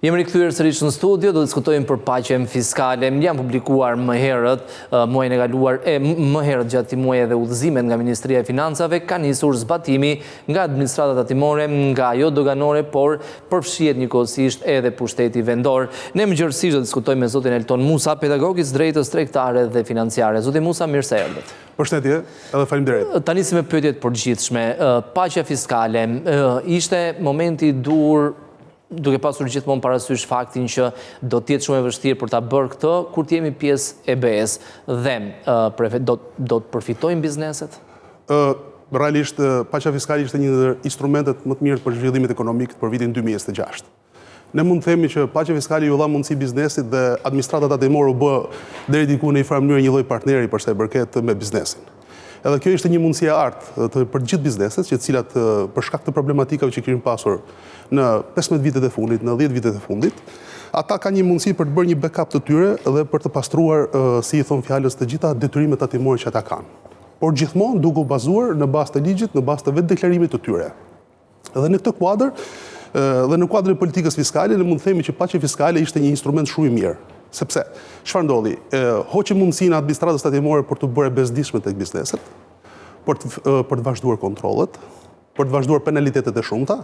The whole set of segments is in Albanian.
Jemi rikthyer sërish në studio, do të diskutojmë për paqen fiskale. Janë publikuar më herët, muajin e kaluar, më herët gjatë këtij muaji edhe udhëzimet nga Ministria e Financave, ka nisur zbatimi nga administrata tatimore, nga ajo doganore, por përfshihet njëkohësisht edhe pushteti vendor. Ne mëngjesisht do të diskutojmë me zotin Elton Musa, pedagog i drejtës tregtare dhe financiare. Zoti Musa, mirë se erdhët. Përshëndetje, edhe faleminderit. Ta nisim me pyetjet përgjithshme. Paqja fiskale ishte momenti i dur, duke pasur gjithmonë parasysh faktin që do të jetë shumë e vështirë për ta bërë këtë kur të jemi pjesë e BE-s dhe do të përfitojnë bizneset? Realisht, paqja fiskale ishte një ndër instrumentet më të mirë për zhvillimin ekonomik për vitin 2026. Ne mund të themi që paqja fiskale ju dha mundësi biznesit dhe administrata tatimore u bë deri diku në një farë mënyrë një lloj partneri për sa i përket me biznesin. Edhe kjo ishte një mundësi e artë për gjithë bizneset, që cilat për shkak të problematikave që kishin pasur në 15 vitet e fundit, në 10 vitet e fundit, ata kanë një mundësi për të bërë një backup të tyre dhe për të pastruar, si i thon fjalës, të gjitha detyrimet tatimore që ata kanë. Por gjithmonë duke u bazuar në bazë të ligjit, në bazë të vetë deklarimit të tyre. Dhe në këtë kuadër, dhe në kuadrin e politikës fiskale, ne mund të themi që paqja fiskale ishte një instrument shumë i mirë. Sepse, çfarë ndodhi? Hoqi mundësinë administratës tatimore për të bërë bezdishme tek bizneset, për të vazhduar kontrollet, për të vazhduar penalitetet e shumta,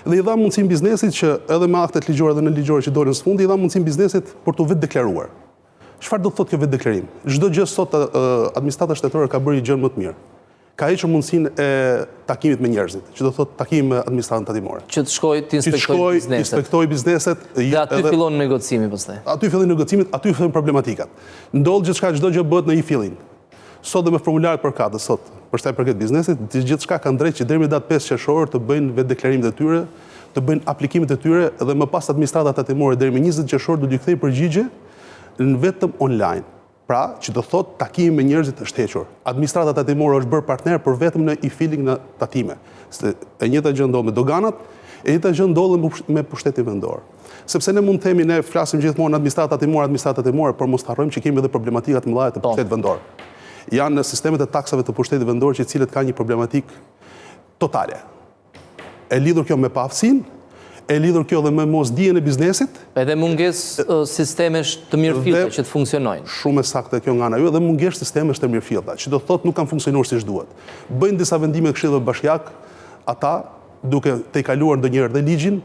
dhe i dha mundësinë biznesit që edhe me aktet ligjore dhe në ligjore që dolën së fundi, i dha mundësinë biznesit për të vetë deklaruar. Çfarë do të thotë kjo vetë deklarim? Çdo gjë sot administrata shtetërore ka bërë gjën më të mirë. Ka hequr mundësinë e takimit me njerëzit, që do të thotë takim me administratën tatimore. Që të shkojë të inspektoj bizneset. Dhe aty fillon negocimi pastaj. Aty fillon negocimet, aty fillojnë problematikat. Ndodh gjithçka, çdo gjë bëhet në një fillim. Sot dhe me formularet përkatës, sot, për sa i përket biznesit, gjithçka kanë drejt që deri me datë 5 qershor të bëjnë vetë deklarimet e tyre, të bëjnë aplikimet e tyre dhe më pas administrata tatimore deri me 20 qershor do t'i kthejë përgjigje në vetëm online. Pra, që do thot takimi me njerëzit është hequr. Administrata tatimore është bërë partner për vetëm në e-filing në tatime. E njëjta gjë ndodh me doganat, e njëjta gjë ndodh me pushtetin vendor. Sepse ne mund të themi, ne flasim gjithmonë administrata tatimore, por mos harrojmë që kemi edhe problematika të mëdha të pushtetit vendor. Janë në sistemet e taksave të pushtetit vendor që cilët kanë një problematik totale. E lidhur kjo me paaftësinë, e lidhur kjo dhe me mosdijen e biznesit. Edhe mungesë sistemesh të mirëfillta që të funksionojnë. Shumë e saktë kjo nga ana juaj, dhe mungesë sistemesh të mirëfillta, që do të thotë nuk kanë funksionuar siç duhet. Bëjnë disa vendime këshillëve bashkiak, ata duke tejkaluar ndonjëherë dhe ligjin,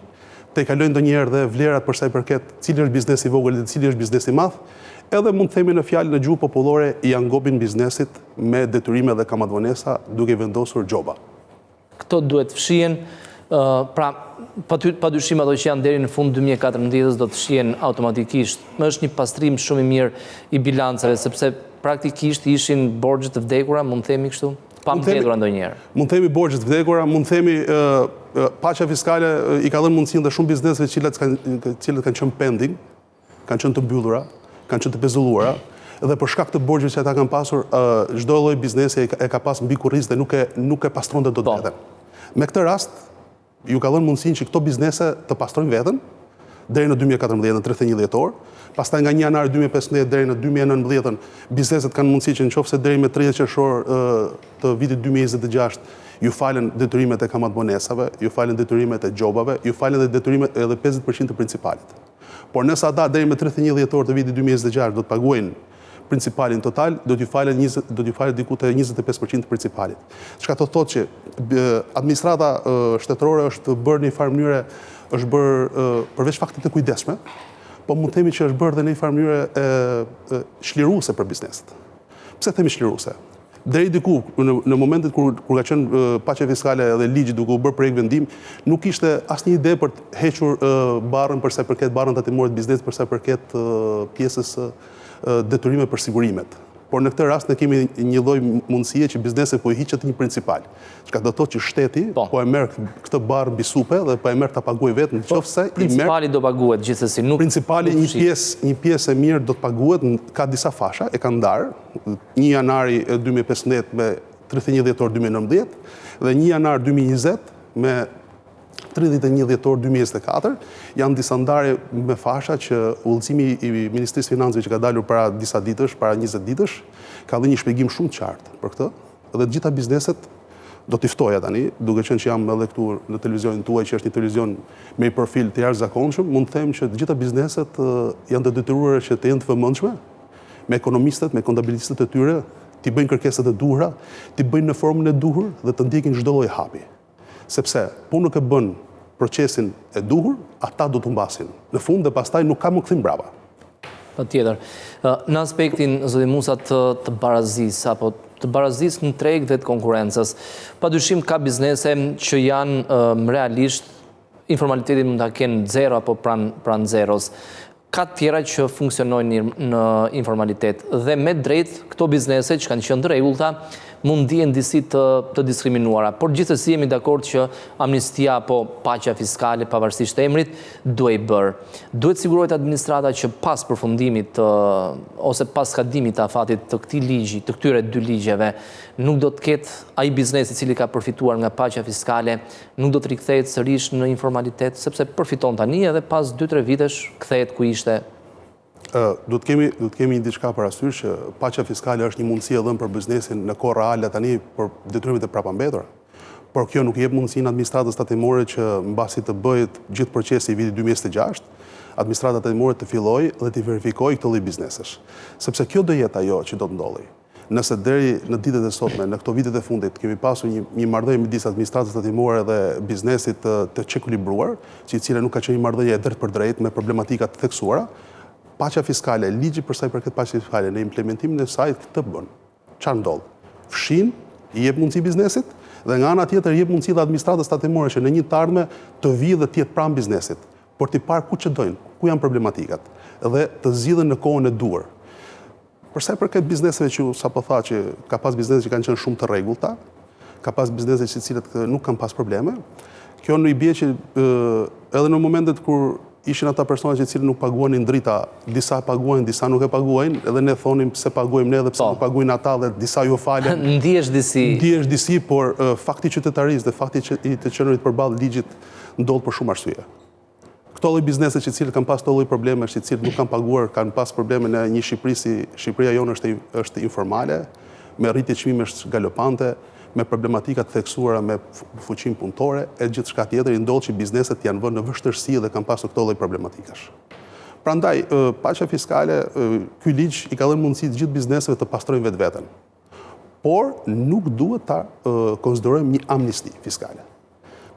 tejkalojnë ndonjëherë dhe vlerat për sa i përket cili është biznesi i vogël dhe cili është biznesi i madh, edhe mund të themi në fjalë në gjuhë popullore i angopin biznesit me detyrime dhe kamadvonesa duke vendosur gjoba. Këto duhet fshihen, pra padyshim ato që janë deri në fund 2014 do të fshihen automatikisht. Është një pastrim shumë i mirë i bilancave, sepse praktikisht ishin borxhe të vdekura, mund të themi kështu, pa mbledhura ndonjëherë. Mund të themi borxhe të vdekura, mund të themi paqja fiskale i ka dhënë mundësinë dhe shumë bizneseve cilët kanë qenë pending, kanë qenë të mbyllura, kanë qenë të pezulluara, dhe për shkak të borxheve që ata kanë pasur, çdo lloj biznesi e ka pas mbi kurriz dhe nuk e pastronte dot veten. Me këtë rast ju ka dhënë mundësinë që këto biznese të pastrojnë veten deri në 2014, në 31 dhjetor, pastaj nga 1 janar 2015 deri në 2019 bizneset kanë mundësi që nëse deri me 30 qershor të vitit 2026 ju falen detyrimet e kamatvonesave, ju falen detyrimet e gjobave, ju falen edhe detyrimet edhe 50% të principalit. Por nëse ata deri me 31 dhjetor të vitit 2026 do të paguajnë principalin total, do t'ju falen diku te 25% të principalit. Çka do thotë që administrata shtetërore është bërë në një farë mënyre, është bërë përveç faktit të kujdesshme, po mund të themi që është bërë dhe në një farë mënyre çliruese për bizneset. Pse themi çliruese? Deri diku, në momentet kur ka qenë paqja fiskale dhe ligji duke u bërë projekt vendim, nuk ishte asnjë ide për të hequr barrën për sa i përket barrën tatimore të biznesit, për sa i përket pjesës detyrime për sigurimet. Por në këtë rast ne kemi një lloj mundësie që biznesi po i hiqet një principal. Çka do të thotë që shteti po e merr këtë barrë mbi supe dhe po e merr ta paguajë vetë, nëse i merr principali do paguhet gjithsesi, nuk principali një pjesë e mirë do të paguhet, ka disa fasha, e kanë ndarë 1 janari 2015 me 31 dhjetor 2019 dhe 1 janar 2020 me 31 dhjetor 2024, janë disa ndarje me fasha që udhëzimi i Ministrisë Financave që ka dalur para disa ditësh, para 20 ditësh, ka dhënë një shpjegim shumë të qartë për këtë, dhe të gjitha bizneset do t'i ftoja tani, duke qenë që jam edhe këtu në televizionin tuaj, që është një televizion me një profil të jashtëzakonshëm, mund të them që të gjitha bizneset janë të detyruara që të jenë të vëmendshme, me ekonomistët, me kontabilistët e tyre, t'i bëjnë kërkesat e duhura, t'i bëjnë në formën e duhur dhe të ndjekin çdo lloj hapi. Sepse po nuk e bën procesin e duhur, ata do të humbasin në fund dhe pastaj nuk ka më kthim brapa. Patjetër. Në aspektin zoti Musa të barazisë apo të barazisë në treg dhe të konkurrencës, padyshim ka biznese që janë realisht informalitetin mund ta kenë zero apo pranë zeros. Ka tjera që funksionojnë në informalitet dhe me drejt këto biznese që kanë qenë të rregullta mund ndihen disi të diskriminuara. Por gjithsesi jemi dakord që amnistia apo paqja fiskale pavarësisht emrit duhet bërë. Duhet sigurohet administrata që pas përfundimit ose pas kadimit të afatit të këtij ligji, të këtyre dy ligjeve, nuk do të ketë ai biznes i cili ka përfituar nga paqja fiskale, nuk do të rikthehet sërish në informalitet, sepse përfiton tani edhe pas 2-3 vitesh kthehet ku ishte. Do të kemi diçka parasysh që paqja fiskale është një mundësi e dhënë për biznesin në kohë reale tani për detyrimet e prapambetura. Por kjo nuk jep mundësinë administratës tatimore që mbasi të bëhet gjithë procesi i vitit 2026, administrata tatimore të fillojë dhe të verifikojë këtë lloj biznesesh. Sepse kjo do jetë ajo që do të ndodhi. Nëse deri në ditët e sotme, në këto vitet e fundit, kemi pasur një marrëdhënie midis administratës tatimore dhe biznesit të çekuilibruar, që i cila nuk ka qenë një marrëdhënie e drejtë për drejtë me problematika të theksuara, paqja fiskale, ligji për sa i përket paqes fiskale në implementimin e saj këtë bën. Çfarë ndodh? Fshin, i jep mundësi biznesit dhe nga ana tjetër i jep mundësi dhe administratës tatimore që në një të ardhme të vijë dhe të jetë pranë biznesit, por t'i parë ku ç'dojnë, ku janë problematikat dhe të zgjidhen në kohën e duhur. Për sa i përket bizneseve që sapo tha që ka pas biznese që kanë qenë shumë të rregullta, ka pas biznese që cilët nuk kanë pas probleme, kjo nuk i bie që edhe në momentet kur ishin ata persona që cilë nuk paguanin drita, disa paguajnë, disa nuk e paguajnë, edhe ne thonim pse paguajmë ne dhe pse nuk paguajnë ata dhe disa ju falen. Ndihesh disi. Ndihesh disi, por fakti qytetarisë dhe fakti i të qenurit përballë ligjit ndodh për shumë arsye. Këto lloj biznese që cilët kanë pas këto lloj probleme, që cilët nuk kanë paguar, kanë pas probleme në një Shqipëri si Shqipëria jonë është informale, me rritje çmimesh galopante, me problematika të theksuara me fuqinë punëtore, e gjithçka tjetër i ndodh që bizneset janë vënë në vështirësi dhe kanë pasur këto lloj problematikash. Prandaj, paqja fiskale, ky ligj i ka dhënë mundësi të gjithë bizneseve të pastrojnë vetveten. Por nuk duhet ta konsiderojmë një amnisti fiskale.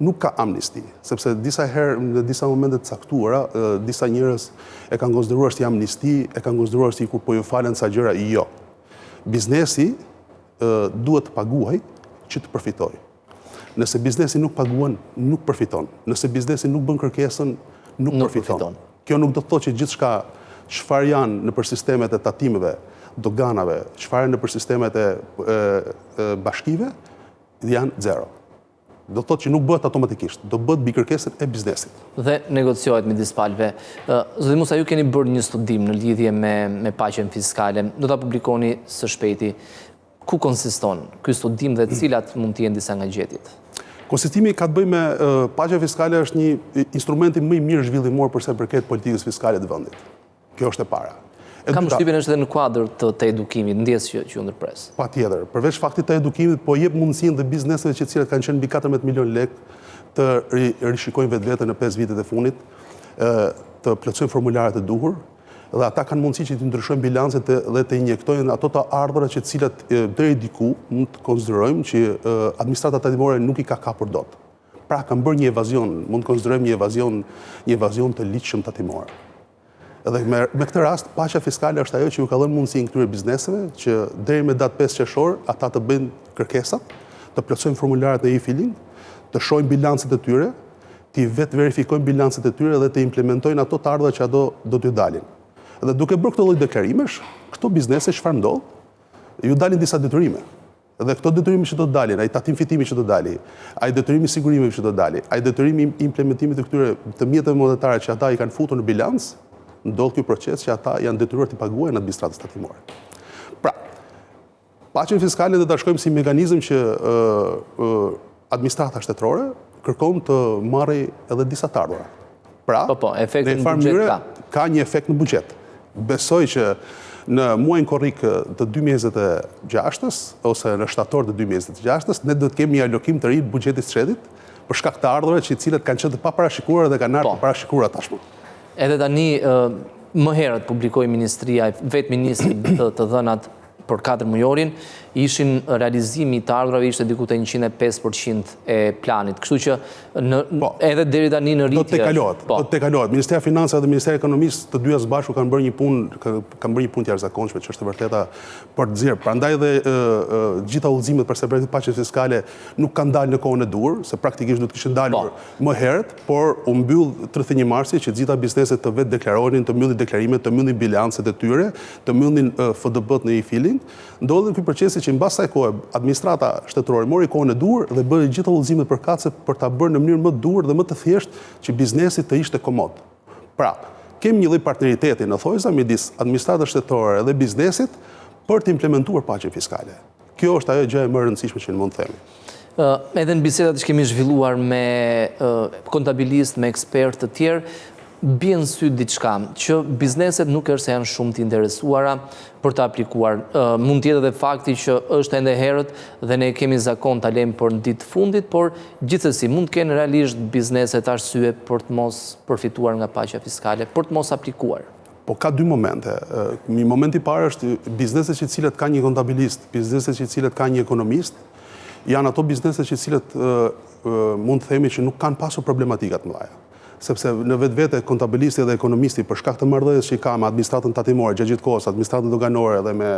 Nuk ka amnisti, sepse disa herë në disa momente të caktuara, disa njerëz e kanë konsideruar si amnisti, e kanë konsideruar si kur po ju falen ca gjëra, jo. Biznesi duhet të paguaj që të përfitoj. Nëse biznesi nuk paguan, nuk përfiton. Nëse biznesi nuk bën kërkesën, nuk përfiton. Kjo nuk do të thotë që gjithçka çfarë janë nëpër sistemet e tatimeve, doganave, çfarë janë nëpër sistemet e bashkive, janë zero. Do të thotë që nuk bëhet automatikisht, do bëhet mbi kërkesën e biznesit. Dhe negociohet midis palëve. Zoti Musa, ju keni bërë një studim në lidhje me paqen fiskale, do ta publikoni së shpejti. Ku konsiston ky studim dhe cilat mund të jenë disa nga gjetjet? Konsistimi ka të bëjë me paqja fiskale është një instrumenti më i mirë zhvillimor për sa i përket politikës fiskale të vendit. Kjo është e para. Kam përshtypjen është edhe në kuadër të edukimit, ndjes që ju ndërpres. Patjetër, përveç faktit të edukimit, po jep mundësinë dhe bizneseve që cilat kanë qenë mbi 14 milion lekë të rishikojnë vetveten në 5 vitet e fundit, të plotësojnë formularet e duhur, dhe ata kanë mundësi që të ndryshojnë bilancet dhe të injektojnë ato të ardhura që cilat deri diku mund të konsiderojmë që administrata tatimore nuk i ka kapur dot. Pra kanë bërë një evazion, mund të konsiderojmë një evazion të ligjshëm tatimor. Edhe me këtë rast, paqja fiskale është ajo që ju ka dhënë mundësinë këtyre bizneseve që deri me datë 5 qershor ata të bëjnë kërkesat, të plotësojnë formularet në e-filing, të shohin bilancet e tyre, të vetë verifikojnë bilancet e tyre dhe të implementojnë ato të ardhura që ato do t'ju dalin. Dhe duke bërë këto lloj deklarimesh, këto biznese çfarë ndodh? Ju dalin disa detyrime. Dhe këto detyrime që do të dalin, ai tatim fitimi që do të dali, ai detyrimi sigurimeve që do të dali, ai detyrimi implementimit të këtyre të mjeteve monetare që ata i kanë futur në bilanc, ndodh ky proces që ata janë detyruar të paguajnë administratës tatimore. Pra, paqen fiskale do ta shkojmë si mekanizëm që administrata shtetërore kërkon të marrë edhe disa të ardhura. Pra, efekti në buxhet ka një efekt në buxhet. Besoj që në muajin korrik të 2026-ës, ose në shtator të 2026-ës, ne do të kemi një alokim të ri të buxhetit shtetit për shkak të ardhurave që cilët kanë qenë të paparashikuara dhe kanë ardhur të parashikuara tashmë. Edhe tani më herët publikoi ministria, vetë ministri të dhënat për 4 mujorin, ishin realizimi të ardhurave ishte diku te 105% e planit. Kështu që edhe deri tani në rritje. Do të kalohet. Ministria e Financave dhe Ministria e Ekonomisë të dyja së bashku kanë bërë një punë të jashtëzakonshme që është e vërteta për të nxjerrë. Prandaj dhe gjitha udhëzimet për separatimin e paqes fiskale nuk kanë dalë në kohën e dur, se praktikisht do të kishin dalur më herët, por u mbyll 31 marsi që gjitha bizneset të vetë deklaronin, të mbyllin deklarimet, të mbyllin bilancet e tyre, të mbyllin FDB-t në e-filing. Ndodhi ky procesi që mbas kësaj kohe administrata shtetërore mori kohën e dur dhe bëri gjitha udhëzimet përkatëse për ta bërë në mënyrë më të dur dhe më të thjeshtë që biznesi të ishte komod. Pra, kemi një lloj partneriteti në thojza midis administratës shtetërore dhe biznesit për të implementuar paqen fiskale. Kjo është ajo gjë e më e rëndësishme që ne mund të themi. Edhe në bisedat që kemi zhvilluar me kontabilistë, me ekspertë të tjerë, bjen sy diçka që bizneset nuk është se janë shumë të interesuara për të aplikuar. Mund tjetë edhe fakti që është ende herët dhe ne kemi zakon të alem për në ditë fundit, por gjithsesi mund të kenë realisht bizneset arsye për të mos përfituar nga paqja fiskale, për të mos aplikuar. Po ka dy momente. Një moment i parë është bizneset që cilët ka një kontabilist, bizneset që cilët ka një ekonomist, janë ato bizneset që cilët mund të themi që nuk kanë pasur problematikat mëdha. Sepse në vetvete kontabilisti dhe ekonomisti për shkak të marrëdhënies që ka me administratën tatimore gjatë gjithë kohës, administratën doganore dhe me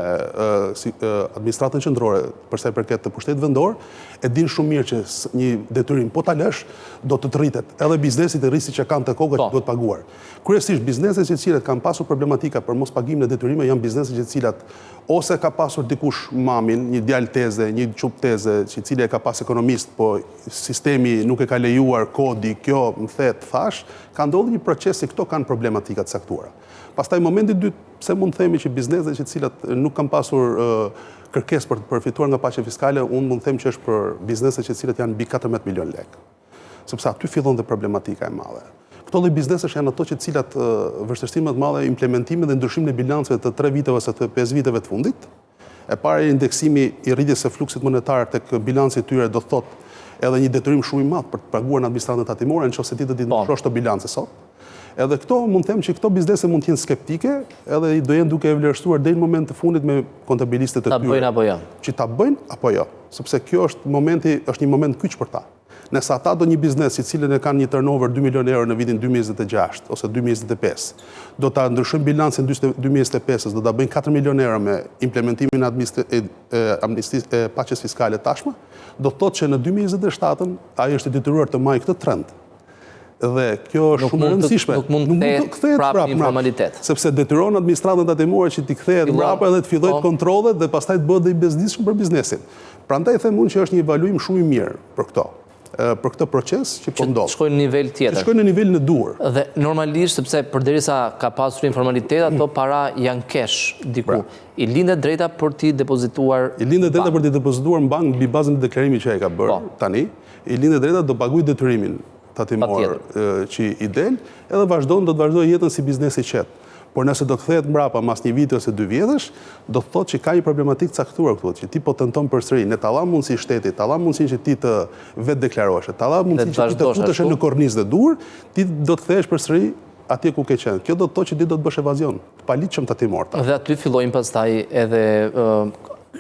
administratën qendrore për sa i përket të pushtetit vendor, e din shumë mirë që një detyrim po ta lësh do të rritet. Edhe biznesit e rrisi që kanë të koka që duhet paguar. Kryesisht bizneset që cilët kanë pasur problematika për mos pagimin e detyrimeve janë bizneset që cilat ose ka pasur dikush mamin, një djalë teze, një çup teze, që cili e ka pas ekonomist, po sistemi nuk e ka lejuar kodi, kjo më thet thash, ka ndodhur një proces se këto kanë problematika të caktuara. Pastaj momenti i dytë, pse mund të themi që bizneset që cilat nuk kanë pasur kërkesë për të përfituar nga paqja fiskale, unë mund të them që është për bizneset që cilat janë mbi 14 milion lekë. Sepse aty fillon dhe problematika e madhe. Këto lloj biznesesh janë ato që cilat vështirësinë më të madhe implementimi dhe ndryshimin e bilanceve të 3 viteve ose të 5 viteve të fundit. E para indeksimi i rritjes së fluksit monetar tek bilanci i tyre do thotë edhe një detyrim shumë i madh për të paguar në administratën tatimore nëse ti do të ndrosh të bilance sot. Edhe këto mund të them që këto biznese mund të jenë skeptike, edhe do jenë duke e vlerësuar deri në moment të fundit me kontabilistët e tyre. Ta bëjnë apo jo? Që ta bëjnë apo jo, sepse kjo është një moment kyç për ta. Nëse ata do një biznes i cilën e kanë një turnover 2 milion euro në vitin 2026 ose 2025, do ta ndryshojnë bilancin 2025-s, do ta bëjnë 4 milion euro me implementimin e paqes fiskale tashmë, do thotë që në 2027-ën ai është i detyruar të marrë këtë trend. Dhe kjo është shumë e rëndësishme. Nuk mund të kthehet prapë në formalitet. Sepse detyron administratën tatimore që t'i kthehet mbrapa dhe të fillojë kontrollet dhe pastaj të bëhet dhe i bezdisshëm për biznesin. Prandaj them unë që është një evaluim shumë i mirë për këto. Për këtë proces që po ndodh. Shkojnë në nivel tjetër. Që shkojnë në nivelin e duhur. Dhe normalisht, sepse përderisa ka pasur informalitet, ato para janë cash diku. I lindet drejta për t'i depozituar. I lindet drejta për t'i depozituar në bankë mbi bazën e deklarimit që ai ka bërë tani. I lindet drejta do paguaj detyrimin tatimor që i del, edhe do të vazhdojë jetën si biznes i qetë. Por nëse do të kthehet mbrapa mas një viti ose 2 vjetësh, do të thotë që ka një problematikë caktuar këtu, që ti po tenton përsëri, ne ta lëm mundësi shtetit, ta lëm mundësinë që ti të vetë deklarohesh, ta lëm mundësinë që ti të futesh në kornizë dhe dur, ti do të kthehesh përsëri atje ku ke qenë. Kjo do të thotë që ti do të bësh evazion, paligjshëm tatimor. Dhe aty fillojnë pastaj edhe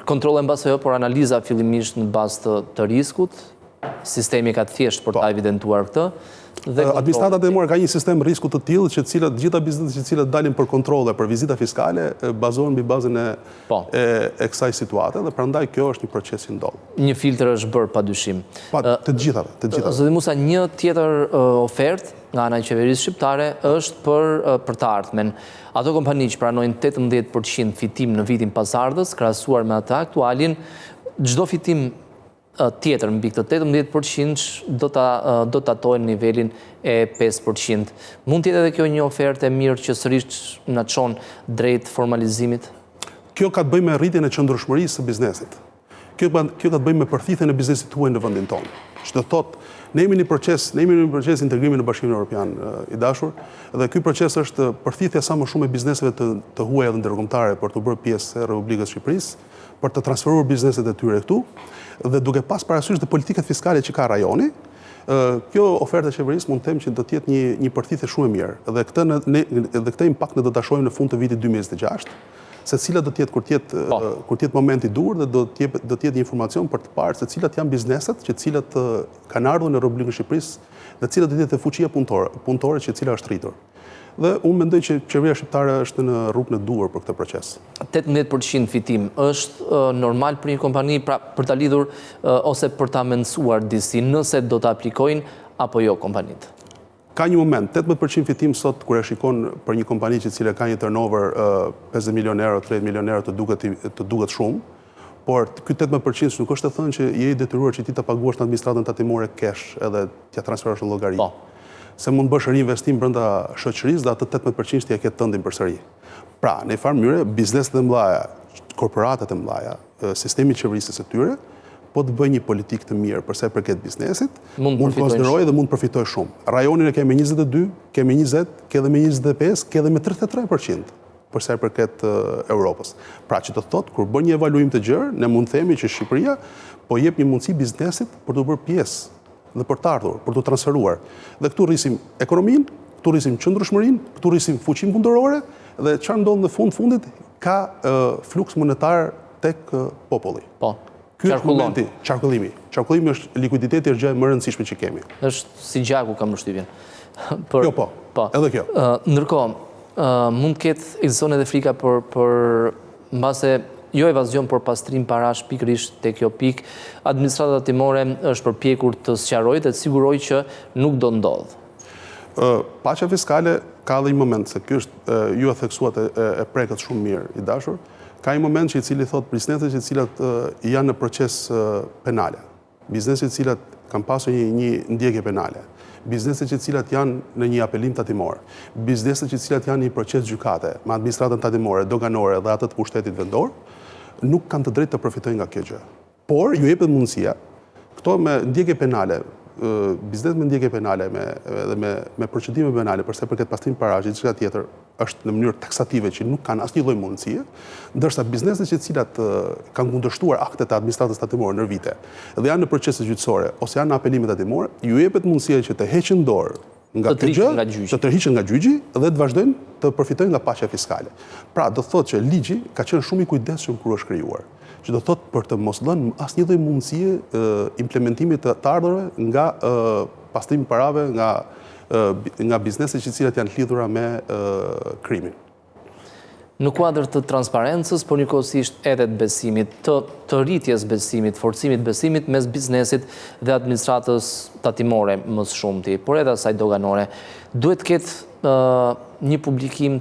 kontrolle mbas ajo, por analiza fillimisht në bazë të riskut, sistemi ka të thjeshtë për ta evidentuar këtë. Administrata tatimore ka një sistem risku të tillë që gjitha bizneset që cilat dalin për kontrolle, për vizita fiskale, bazohen mbi bazën e kësaj situate dhe prandaj kjo është një proces i ndodh. Një filtr është bërë padyshim. Të gjithave. Zoti Musa, një tjetër ofertë nga ana e qeverisë shqiptare është për të ardhmen. Ato kompani që pranojnë 18% fitim në vitin pasardhës, krahasuar me atë aktualin, çdo fitim tjetër mbi këtë 18% do të atojnë nivelin e 5%. Mund tjetë edhe kjo një ofertë e mirë që sërish në çon drejt formalizimit? Kjo ka të bëjë me rritjen e qëndrueshmërisë së biznesit. Kjo ka të bëjë me përthithjen e biznesit tuaj në vendin tonë. Që do thotë, Ne jemi në proces integrimi në Bashkimin Evropian i dashur, dhe ky proces është përthithja sa më shumë e bizneseve të huaja dhe ndërkombëtare për të bërë pjesë e Republikës Shqipërisë, për të transferuar bizneset e tyre këtu, dhe duke pas parasysh dhe politikat fiskale që ka rajoni, kjo ofertë e qeverisë mund të them që do të jetë një përthithje shumë e mirë, dhe këtë impakt ne do ta shohim në fund të vitit 2026. Se cilat do të jetë kur të jetë momenti i dur, dhe do të jetë një informacion për të parë se cilat janë bizneset që cilat kanë ardhur në Republikën e Shqipërisë dhe cilat do të jetë fuqia punëtore që cila është rritur. Dhe unë mendoj që qeveria shqiptare është në rrugën e duhur për këtë proces. 18% fitim është normal për një kompani, pra për ta lidhur ose për ta mensuar disi nëse do të aplikojnë apo jo kompanitë? Ka një moment, 18% fitim sot, kur e shikon për një kompani që cile ka një turnover 50 milion euro, 30 milion euro të duket shumë, por ky 18% nuk është të thënë që je i detyruar që ti ta paguash në administratën tatimore cash edhe t'ja transferosh në llogari. Se mund bësh reinvestim brenda shoqërisë dhe atë 18% t'ja ketë tëndin përsëri. Pra, në një farë mënyrë, bizneset e mëdha, korporatat e mëdha, sistemi i qeverisë së tyre, po të bëj një politikë të mirë përsa i përket biznesit, mund konsideroj dhe mund përfitoj shumë. Rajonin e ke me 22, ke me 20, ke dhe me 25, ke dhe me 33% përsa i përket Europës. Pra që të thotë, kur bën një evaluim të gjerë, ne mund themi që Shqipëria po jep një mundësi biznesit për të bërë pjesë dhe për të ardhur, për të transferuar. Dhe këtu rrisim ekonominë, këtu rrisim qëndrueshmërinë, këtu rrisim fuqinë punëtorore, dhe çfarë ndodh në fundit ka fluks monetar tek populli. Ky është momenti qarkullimi. Qarkullimi është likuiditeti, është gjë më e rëndësishme që kemi. Është si gjaku, kam përshtypjen. Jo, po. Edhe kjo. Ndërkohë, mund të ketë ekziston edhe frika për mbase jo evazion, por pastrim parash pikërisht te kjo pikë. Administrata tatimore është përpjekur të sqarojë dhe të sigurojë që nuk do ndodh. Paqja fiskale ka edhe një moment, se ky është ju e theksuat e prekët shumë mirë i dashur. Ka një moment që i cili thot bizneset që cilat janë në proces penale, bizneset që cilat kanë pasur një ndjekje penale, bizneset që cilat janë në një apelim tatimor, bizneset që cilat janë një proces gjykate me administratën tatimore, doganore dhe atë të pushtetit vendor, nuk kanë të drejtë të përfitojnë nga kjo gjë. Por ju jepet mundësia, këto me ndjekje penale, biznes me ndjekje penale dhe me procedime penale, përse përket pastrim parash, diçka tjetër është në mënyrë taksative që nuk kanë asnjë lloj mundësie, ndërsa bizneset që cilat kanë kundërshtuar aktet e administratës tatimore në vite dhe janë në procese gjyqësore ose janë në apelime tatimore, ju jepet mundësia që të heqin dorë nga kjo gjë, të tërhiqen nga gjyqi dhe të vazhdojnë të përfitojnë nga paqja fiskale. Pra, do thotë që ligji ka qenë shumë i kujdesshëm kur është krijuar, që do thotë për të mos dhënë asnjë lloj mundësie implementimit të ardhurave nga pastrimi parave, nga bizneset që cilat janë lidhura me krimin. Në kuadër të transparencës, por njëkohësisht edhe të besimit, të rritjes besimit, forcimit besimit mes biznesit dhe administratës tatimore më së shumti, por edhe asaj doganore, duhet ketë një publikim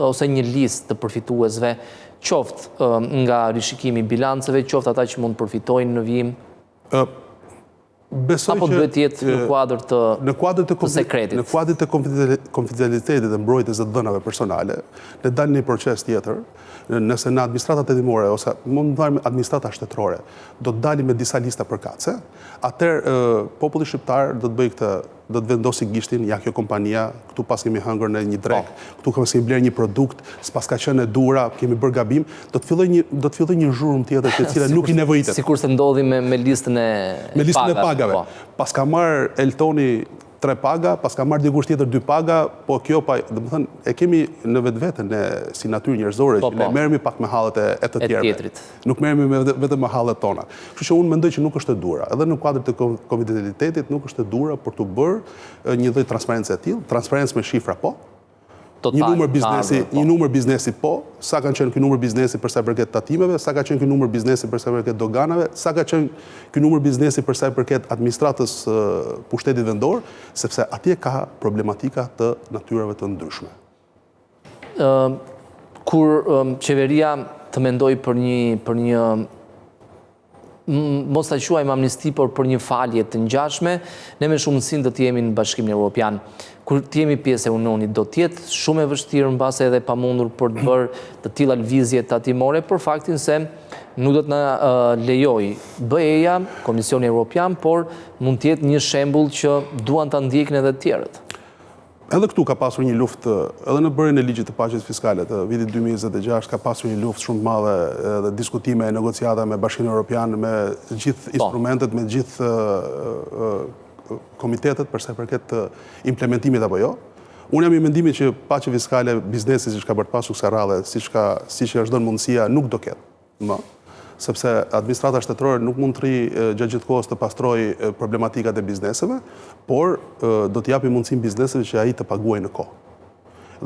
ose një listë të përfituesve, qoftë nga rishikimi bilanceve, qoftë ata që mund të përfitojnë në vijim? Apo duhet jetë në kuadër të sekretit? Në kuadër të konfidencialitetit dhe mbrojtjes së dhënave personale, ne dalim në një proces tjetër, nëse në administratat tatimore ose mund të thajmë administrata shtetërore, do të dalim me disa lista përkatëse, atëherë populli shqiptar do të bëjë këtë, do të vendosi gishtin, ja kjo kompania, këtu pas kemi hëngrë në një drek, këtu kemi blerë një produkt, s'pas ka qenë e dura, kemi bërë gabim, do të filloj një zhurmë tjetër që cila nuk i nevojitet. Sikur se ndodhi me listën e pagave. Pas ka marrë Eltoni 3 paga, pas ka marrë dikush tjetër 2 paga, po kjo domethënë e kemi në vetveten si natyrë njerëzore që ne merremi pak me hallet e të tjerëve. Nuk merremi vetëm me hallet tona. Kështu që unë mendoj që nuk është e dura. Edhe në kuadër të konfidencialitetit nuk është e dura për të bërë një lloj transparencë e tillë, transparencë me shifra po. Një numër biznesi po, sa kanë qenë ky numër biznesi për sa i përket tatimeve, sa ka qenë ky numër biznesi për sa i përket doganave, sa ka qenë ky numër biznesi për sa i përket administratës pushtetit vendor, sepse atje ka problematika të natyrave të ndryshme. Kur qeveria të mendoj për një mos ta quajmë amnisti, por për një falje të ngjashme, ne me shumësinë do të jemi në Bashkimin Evropian. Kur të jemi pjesë e Unionit, do të jetë shumë e vështirë mbase edhe pamundur për të bërë të tilla lëvizje tatimore, për faktin se nuk do të na lejoj BE-ja, Komisioni Evropian, por mund të jetë një shembull që duan ta ndjekin edhe të tjerët. Edhe këtu ka pasur një luftë, edhe në bërjen e ligjit të paqes fiskale të vitit 2026 ka pasur një luftë shumë të madhe dhe diskutime e negociata me Bashkimin Evropian, me gjithë instrumentet, me gjithë komitetet për sa i përket implementimit apo jo. Unë jam i mendimit që paqe fiskale biznesi siç ka bërë pas kësaj rradhe, siç është dhënë mundësia, nuk do ketë më. Sepse administrata shtetërore nuk mund të rri gjatë gjithë kohës të pastrojë problematikat e bizneseve, por do të japi mundësinë bizneseve që ai të paguajë në kohë.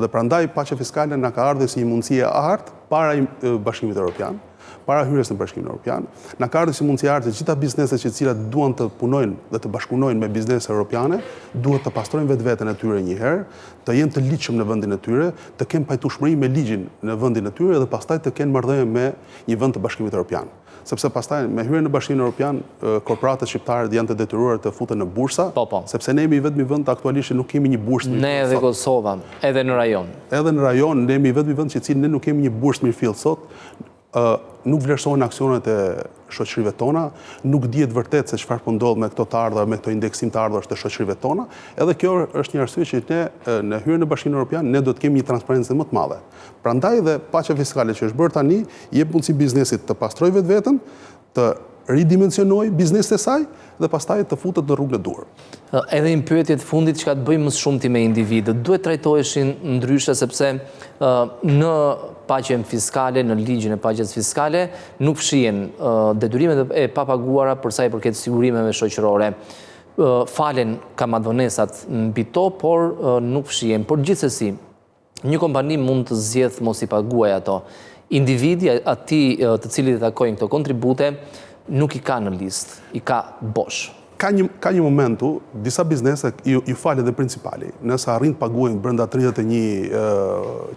Dhe prandaj paqja fiskale na ka ardhur si një mundësi e artë para Bashkimit Evropian, para hyrjes në Bashkimin Evropian, na ka ardhur si mundësi e artë që gjitha bizneset që cilat duan të punojnë dhe të bashkëpunojnë me biznese europiane, duhet të pastrojnë vetveten e tyre një herë, të jenë të ligjshëm në vendin e tyre, të kenë pajtueshmëri me ligjin në vendin e tyre dhe pastaj të kenë marrëdhënie me një vend të Bashkimit Evropian. Sepse pastaj me hyrjen në Bashkimin Evropian, korporatat shqiptare janë të detyruar të futen në bursa, sepse ne jemi vetëm vend aktualisht që nuk kemi një bursë. Ne edhe Kosova, edhe në rajon. Edhe në rajon ne jemi vetëm vend që ne nuk kemi një bursë mirëfill sot. Nuk vlerësohen aksionet e shoqërive tona, nuk dihet vërtet se çfarë po ndodh me këto të ardhur, me këto indeksim të ardhur të shoqërive tona, edhe kjo është një arsye që ne në hyrjen në Bashkimin Evropian ne do të kemi një transparencë më të madhe. Prandaj dhe paqja fiskale që është bërë tani jep mundësi biznesit të pastrojë vetveten, të ridimensionojë biznesin e saj dhe pastaj të futet në rrugën e duhur. Edhe një pyetje të fundit që ka të bëjë më shumë me individët, duhet trajtoheshin ndryshe sepse në paqen fiskale, në ligjin e paqes fiskale, nuk fshihen detyrimet e papaguara për sa i përket sigurimeve shoqërore. Falen kamadvonesat mbi to, por nuk fshihen. Por gjithsesi, një kompani mund të zgjedhë mos i paguajë ato. Individi, atij të cilit i takojnë këto kontribute, nuk i ka në listë, i ka bosh. Ka një momentu, disa biznese ju falet dhe principali. Nëse arrin të paguajnë brenda 31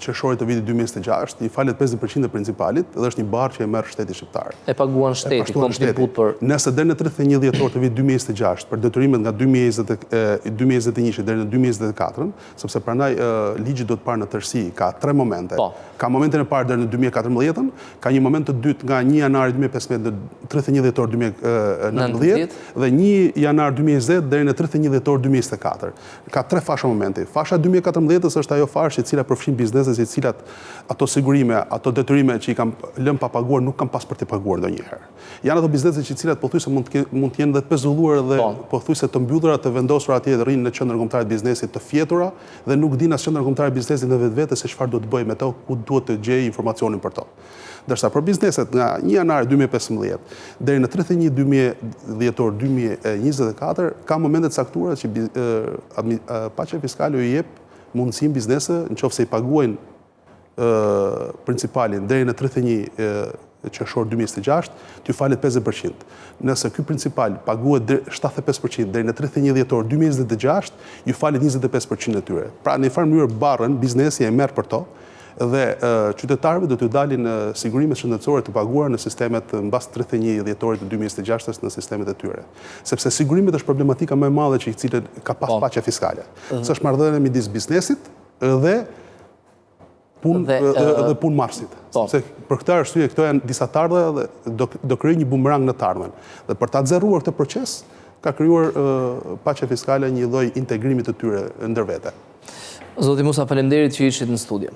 qershorit të vitit 2026, i falet 50% e principalit dhe është një barë që e merr shteti shqiptar. E paguan shteti, kontribut për... Nëse deri në 31 dhjetor të vitit 2026, për detyrimet nga 2021 deri në 2024, sepse prandaj ligji do të parë në tërësi, ka 3 momente. Ka momentin e parë deri në 2014, ka një moment të dytë nga 1 janari 2015 në 31 dhjetor 2019 dhe 1 janar 2020 deri në 31 dhjetor 2024. Ka 3 fasha momenti. Fasha 2014 është ajo fashë e cila përfshin bizneset e cilat ato sigurime, ato detyrime që i kanë lënë pa paguar nuk kanë pas për të paguar ndonjëherë. Janë ato biznese që cilat pothuajse mund të jenë dhe të pezulluar dhe pothuajse të mbyllura, të vendosura atje dhe rrinë në qendrën kombëtare të biznesit të fjetura dhe nuk dinë as qendra kombëtare e biznesit në vetvete se çfarë duhet të bëjë me to, ku duhet të gjejë informacionin për to. Ndërsa për bizneset nga 1 janar 2015 deri në 31 dhjetor 2024 ka momente të caktuara që paqja fiskale u jep mundësinë bizneseve, nëse i paguajnë principalin deri në 31 qershor 2026, t'ju falet 50%. Nëse ky principal paguhet 75% deri në 31 dhjetor 2026, ju falet 25% e tyre. Pra në një farë mënyrë barrën biznesi e merr për to dhe qytetarëve do t'ju dalin sigurimet shëndetësore të paguara në sistemet mbas 31 dhjetorit të 2026 në sistemet e tyre. Sepse sigurimet është problematika më e madhe që i cilën ka pas paqja fiskale. S'është marrëdhënie midis biznesit dhe punë marrësit. Sepse për këtë arsye këto janë disa të ardha dhe do krijojë një bumerang në të ardhmen. Dhe për ta nxerruar këtë proces, ka krijuar paqja fiskale një lloj integrimi të tyre ndër vete. Zoti Musa, faleminderit që ishit në studio.